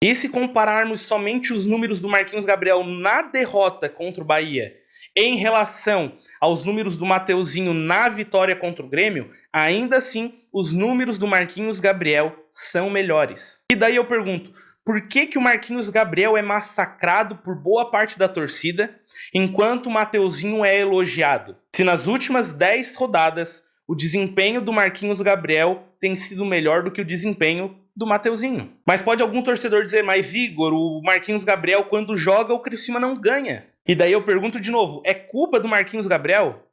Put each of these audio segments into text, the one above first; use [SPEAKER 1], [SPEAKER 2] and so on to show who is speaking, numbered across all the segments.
[SPEAKER 1] E se compararmos somente os números do Marquinhos Gabriel na derrota contra o Bahia em relação aos números do Mateuzinho na vitória contra o Grêmio, ainda assim os números do Marquinhos Gabriel são melhores. E daí eu pergunto, por que o Marquinhos Gabriel é massacrado por boa parte da torcida, enquanto o Mateuzinho é elogiado? Se nas últimas 10 rodadas o desempenho do Marquinhos Gabriel tem sido melhor do que o desempenho do Mateuzinho. Mas pode algum torcedor dizer, mas Igor, o Marquinhos Gabriel quando joga o Criciúma não ganha. E daí eu pergunto de novo, é culpa do Marquinhos Gabriel?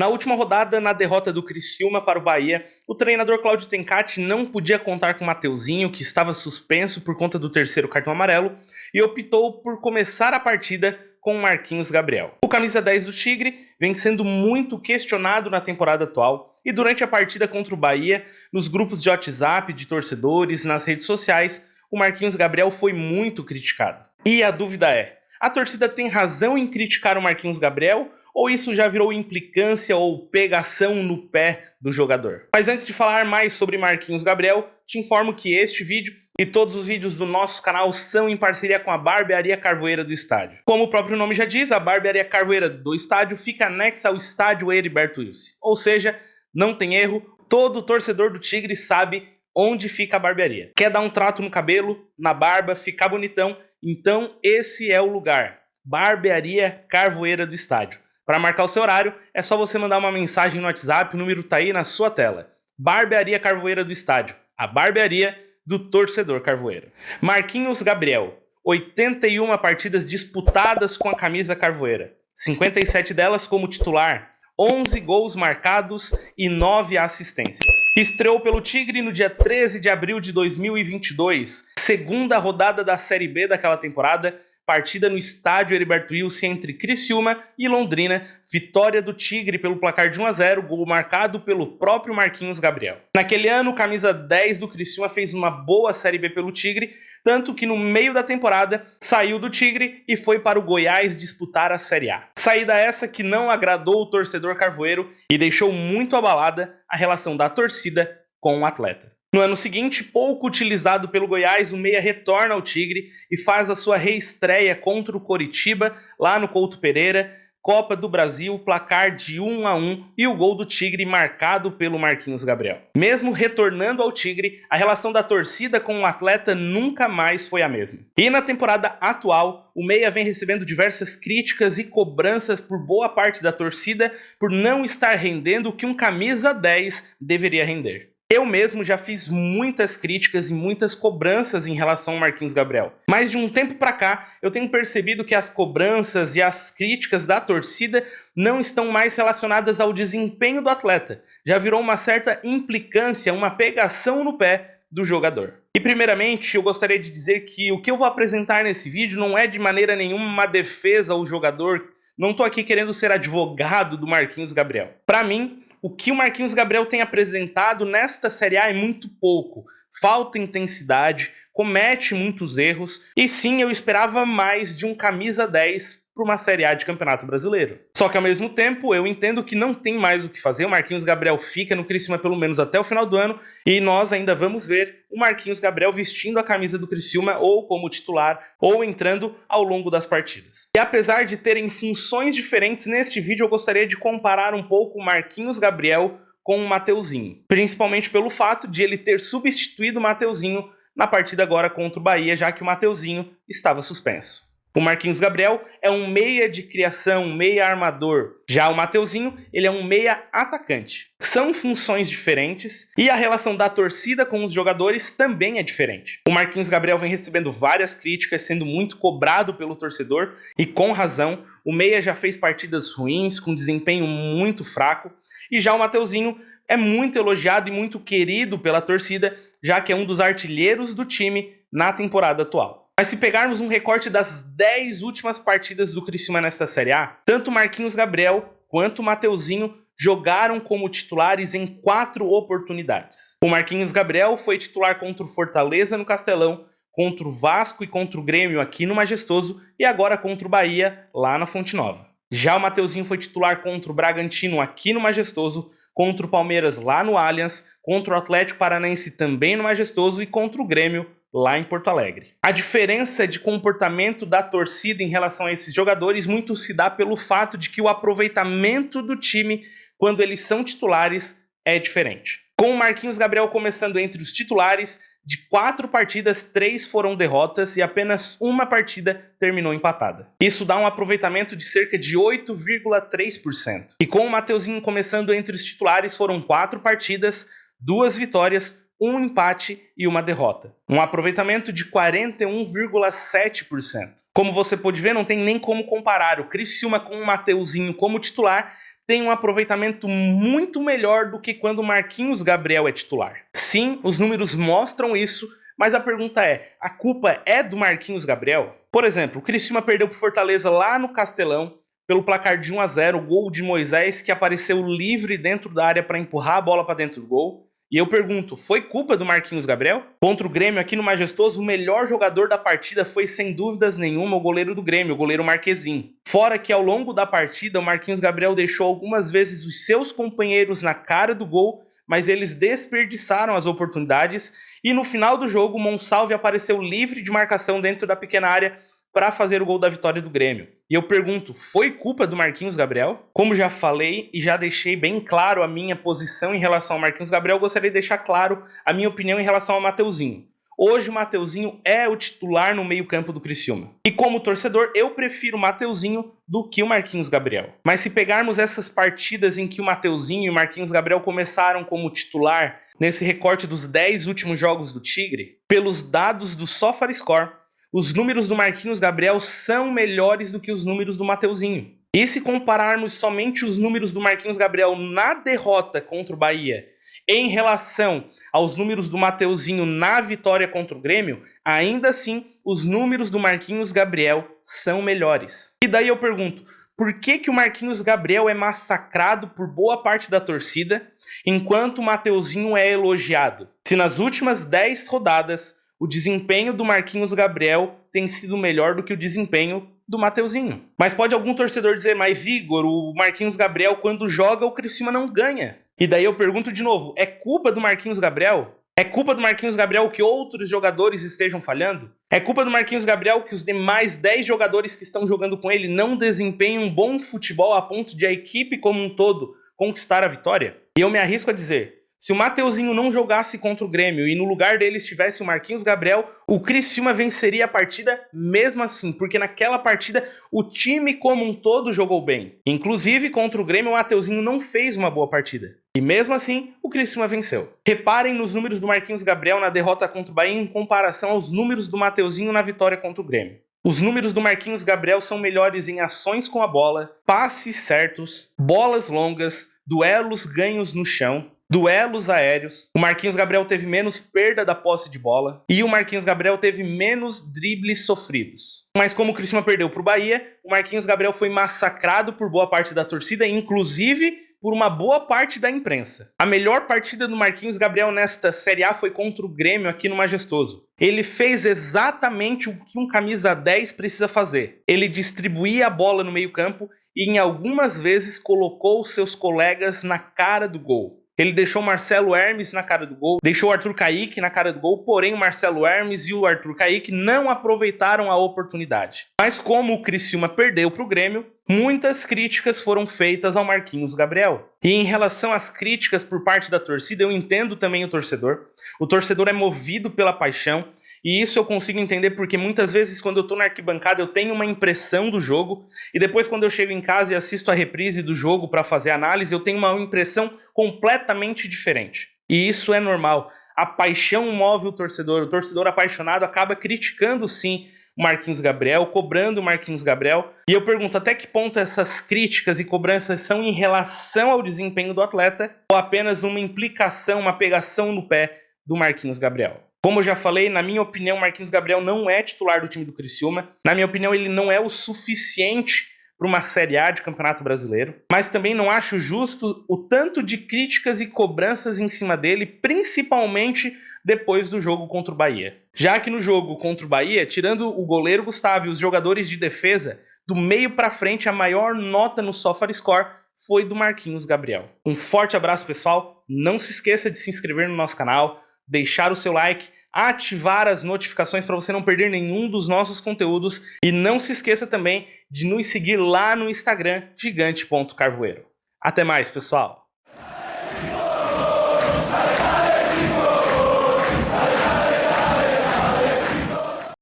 [SPEAKER 1] Na última rodada, na derrota do Criciúma para o Bahia, o treinador Cláudio Tencati não podia contar com o Mateuzinho, que estava suspenso por conta do terceiro cartão amarelo, e optou por começar a partida com o Marquinhos Gabriel. O camisa 10 do Tigre vem sendo muito questionado na temporada atual, e durante a partida contra o Bahia, nos grupos de WhatsApp de torcedores, nas redes sociais, o Marquinhos Gabriel foi muito criticado. E a dúvida é, a torcida tem razão em criticar o Marquinhos Gabriel ou isso já virou implicância ou pegação no pé do jogador? Mas antes de falar mais sobre Marquinhos Gabriel, te informo que este vídeo e todos os vídeos do nosso canal são em parceria com a Barbearia Carvoeira do Estádio. Como o próprio nome já diz, a Barbearia Carvoeira do Estádio fica anexa ao estádio Heriberto Wilson. Ou seja, não tem erro, todo torcedor do Tigre sabe onde fica a barbearia. Quer dar um trato no cabelo, na barba, ficar bonitão? Então esse é o lugar. Barbearia Carvoeira do Estádio. Para marcar o seu horário, é só você mandar uma mensagem no WhatsApp, o número tá aí na sua tela. Barbearia Carvoeira do Estádio, a barbearia do torcedor carvoeiro. Marquinhos Gabriel, 81 partidas disputadas com a camisa carvoeira, 57 delas como titular, 11 gols marcados e 9 assistências. Estreou pelo Tigre no dia 13 de abril de 2022, segunda rodada da Série B daquela temporada, partida no estádio Heriberto Wilson entre Criciúma e Londrina, vitória do Tigre pelo placar de 1-0, gol marcado pelo próprio Marquinhos Gabriel. Naquele ano, o camisa 10 do Criciúma fez uma boa Série B pelo Tigre, tanto que no meio da temporada saiu do Tigre e foi para o Goiás disputar a Série A. Saída essa que não agradou o torcedor carvoeiro e deixou muito abalada a relação da torcida com o atleta. No ano seguinte, pouco utilizado pelo Goiás, o meia retorna ao Tigre e faz a sua reestreia contra o Coritiba, lá no Couto Pereira, Copa do Brasil, placar de 1-1 e o gol do Tigre marcado pelo Marquinhos Gabriel. Mesmo retornando ao Tigre, a relação da torcida com o atleta nunca mais foi a mesma. E na temporada atual, o meia vem recebendo diversas críticas e cobranças por boa parte da torcida por não estar rendendo o que um camisa 10 deveria render. Eu mesmo já fiz muitas críticas e muitas cobranças em relação ao Marquinhos Gabriel. Mas de um tempo pra cá, eu tenho percebido que as cobranças e as críticas da torcida não estão mais relacionadas ao desempenho do atleta. Já virou uma certa implicância, uma pegação no pé do jogador. E primeiramente, eu gostaria de dizer que o que eu vou apresentar nesse vídeo não é de maneira nenhuma uma defesa ao jogador. Não tô aqui querendo ser advogado do Marquinhos Gabriel. Pra mim, o que o Marquinhos Gabriel tem apresentado nesta Série A é muito pouco. Falta intensidade, comete muitos erros. E sim, eu esperava mais de um camisa 10 para uma Série A de Campeonato Brasileiro. Só que ao mesmo tempo, eu entendo que não tem mais o que fazer. O Marquinhos Gabriel fica no Criciúma pelo menos até o final do ano. E nós ainda vamos ver o Marquinhos Gabriel vestindo a camisa do Criciúma ou como titular ou entrando ao longo das partidas. E apesar de terem funções diferentes, neste vídeo eu gostaria de comparar um pouco o Marquinhos Gabriel com o Mateuzinho. Principalmente pelo fato de ele ter substituído o Mateuzinho na partida agora contra o Bahia, já que o Mateuzinho estava suspenso. O Marquinhos Gabriel é um meia de criação, um meia armador. Já o Mateuzinho, ele é um meia atacante. São funções diferentes e a relação da torcida com os jogadores também é diferente. O Marquinhos Gabriel vem recebendo várias críticas, sendo muito cobrado pelo torcedor e com razão. O meia já fez partidas ruins, com desempenho muito fraco. E já o Mateuzinho é muito elogiado e muito querido pela torcida, já que é um dos artilheiros do time na temporada atual. Mas se pegarmos um recorte das 10 últimas partidas do Criciúma nesta Série A, tanto Marquinhos Gabriel quanto o Mateuzinho jogaram como titulares em 4 oportunidades. O Marquinhos Gabriel foi titular contra o Fortaleza no Castelão, contra o Vasco e contra o Grêmio aqui no Majestoso e agora contra o Bahia lá na Fonte Nova. Já o Mateuzinho foi titular contra o Bragantino aqui no Majestoso, contra o Palmeiras lá no Allianz, contra o Atlético Paranaense também no Majestoso e contra o Grêmio lá em Porto Alegre. A diferença de comportamento da torcida em relação a esses jogadores muito se dá pelo fato de que o aproveitamento do time quando eles são titulares é diferente. Com o Marquinhos Gabriel começando entre os titulares, de 4 partidas, 3 foram derrotas e apenas uma partida terminou empatada. Isso dá um aproveitamento de cerca de 8,3%. E com o Mateuzinho começando entre os titulares, foram 4 partidas, 2 vitórias, 1 empate e 1 derrota. Um aproveitamento de 41,7%. Como você pode ver, não tem nem como comparar. O Criciúma com o Mateuzinho como titular tem um aproveitamento muito melhor do que quando o Marquinhos Gabriel é titular. Sim, os números mostram isso, mas a pergunta é, a culpa é do Marquinhos Gabriel? Por exemplo, o Criciúma perdeu para o Fortaleza lá no Castelão, pelo placar de 1-0, o gol de Moisés, que apareceu livre dentro da área para empurrar a bola para dentro do gol. E eu pergunto, foi culpa do Marquinhos Gabriel? Contra o Grêmio aqui no Majestoso, o melhor jogador da partida foi sem dúvidas nenhuma o goleiro do Grêmio, o goleiro Marquezin. Fora que ao longo da partida o Marquinhos Gabriel deixou algumas vezes os seus companheiros na cara do gol, mas eles desperdiçaram as oportunidades e no final do jogo o Monsalve apareceu livre de marcação dentro da pequena área para fazer o gol da vitória do Grêmio. E eu pergunto, foi culpa do Marquinhos Gabriel? Como já falei e já deixei bem claro a minha posição em relação ao Marquinhos Gabriel, eu gostaria de deixar claro a minha opinião em relação ao Mateuzinho. Hoje o Mateuzinho é o titular no meio-campo do Criciúma. E como torcedor, eu prefiro o Mateuzinho do que o Marquinhos Gabriel. Mas se pegarmos essas partidas em que o Mateuzinho e o Marquinhos Gabriel começaram como titular, nesse recorte dos 10 últimos jogos do Tigre, pelos dados do SofaScore, os números do Marquinhos Gabriel são melhores do que os números do Mateuzinho. E se compararmos somente os números do Marquinhos Gabriel na derrota contra o Bahia em relação aos números do Mateuzinho na vitória contra o Grêmio, ainda assim, os números do Marquinhos Gabriel são melhores. E daí eu pergunto, por que o Marquinhos Gabriel é massacrado por boa parte da torcida, enquanto o Mateuzinho é elogiado? Se nas últimas 10 rodadas, o desempenho do Marquinhos Gabriel tem sido melhor do que o desempenho do Mateuzinho. Mas pode algum torcedor dizer, mas Igor, o Marquinhos Gabriel quando joga o Criciúma não ganha. E daí eu pergunto de novo, é culpa do Marquinhos Gabriel? É culpa do Marquinhos Gabriel que outros jogadores estejam falhando? É culpa do Marquinhos Gabriel que os demais 10 jogadores que estão jogando com ele não desempenham um bom futebol a ponto de a equipe como um todo conquistar a vitória? E eu me arrisco a dizer, se o Mateuzinho não jogasse contra o Grêmio e no lugar dele estivesse o Marquinhos Gabriel, o Criciúma venceria a partida mesmo assim, porque naquela partida o time como um todo jogou bem. Inclusive, contra o Grêmio, o Mateuzinho não fez uma boa partida. E mesmo assim, o Criciúma venceu. Reparem nos números do Marquinhos Gabriel na derrota contra o Bahia em comparação aos números do Mateuzinho na vitória contra o Grêmio. Os números do Marquinhos Gabriel são melhores em ações com a bola, passes certos, bolas longas, duelos ganhos no chão, duelos aéreos. O Marquinhos Gabriel teve menos perda da posse de bola e o Marquinhos Gabriel teve menos dribles sofridos. Mas como o Criciúma perdeu para o Bahia, o Marquinhos Gabriel foi massacrado por boa parte da torcida, inclusive por uma boa parte da imprensa. A melhor partida do Marquinhos Gabriel nesta Série A foi contra o Grêmio aqui no Majestoso. Ele fez exatamente o que um camisa 10 precisa fazer. Ele distribuía a bola no meio-campo e em algumas vezes colocou seus colegas na cara do gol. Ele deixou o Marcelo Hermes na cara do gol, deixou o Arthur Caíque na cara do gol, porém o Marcelo Hermes e o Arthur Caíque não aproveitaram a oportunidade. Mas como o Criciúma perdeu para o Grêmio, muitas críticas foram feitas ao Marquinhos Gabriel. E em relação às críticas por parte da torcida, eu entendo também o torcedor. O torcedor é movido pela paixão, e isso eu consigo entender porque muitas vezes quando eu tô na arquibancada eu tenho uma impressão do jogo e depois quando eu chego em casa e assisto a reprise do jogo para fazer análise eu tenho uma impressão completamente diferente. E isso é normal. A paixão move o torcedor apaixonado acaba criticando sim o Marquinhos Gabriel, cobrando o Marquinhos Gabriel. E eu pergunto até que ponto essas críticas e cobranças são em relação ao desempenho do atleta ou apenas uma implicação, uma pegação no pé do Marquinhos Gabriel. Como eu já falei, na minha opinião, Marquinhos Gabriel não é titular do time do Criciúma. Na minha opinião, ele não é o suficiente para uma Série A de Campeonato Brasileiro. Mas também não acho justo o tanto de críticas e cobranças em cima dele, principalmente depois do jogo contra o Bahia. Já que no jogo contra o Bahia, tirando o goleiro Gustavo e os jogadores de defesa, do meio para frente, a maior nota no SofaScore foi do Marquinhos Gabriel. Um forte abraço, pessoal. Não se esqueça de se inscrever no nosso canal, deixar o seu like, ativar as notificações para você não perder nenhum dos nossos conteúdos e não se esqueça também de nos seguir lá no Instagram, gigante.carvoeiro. Até mais, pessoal!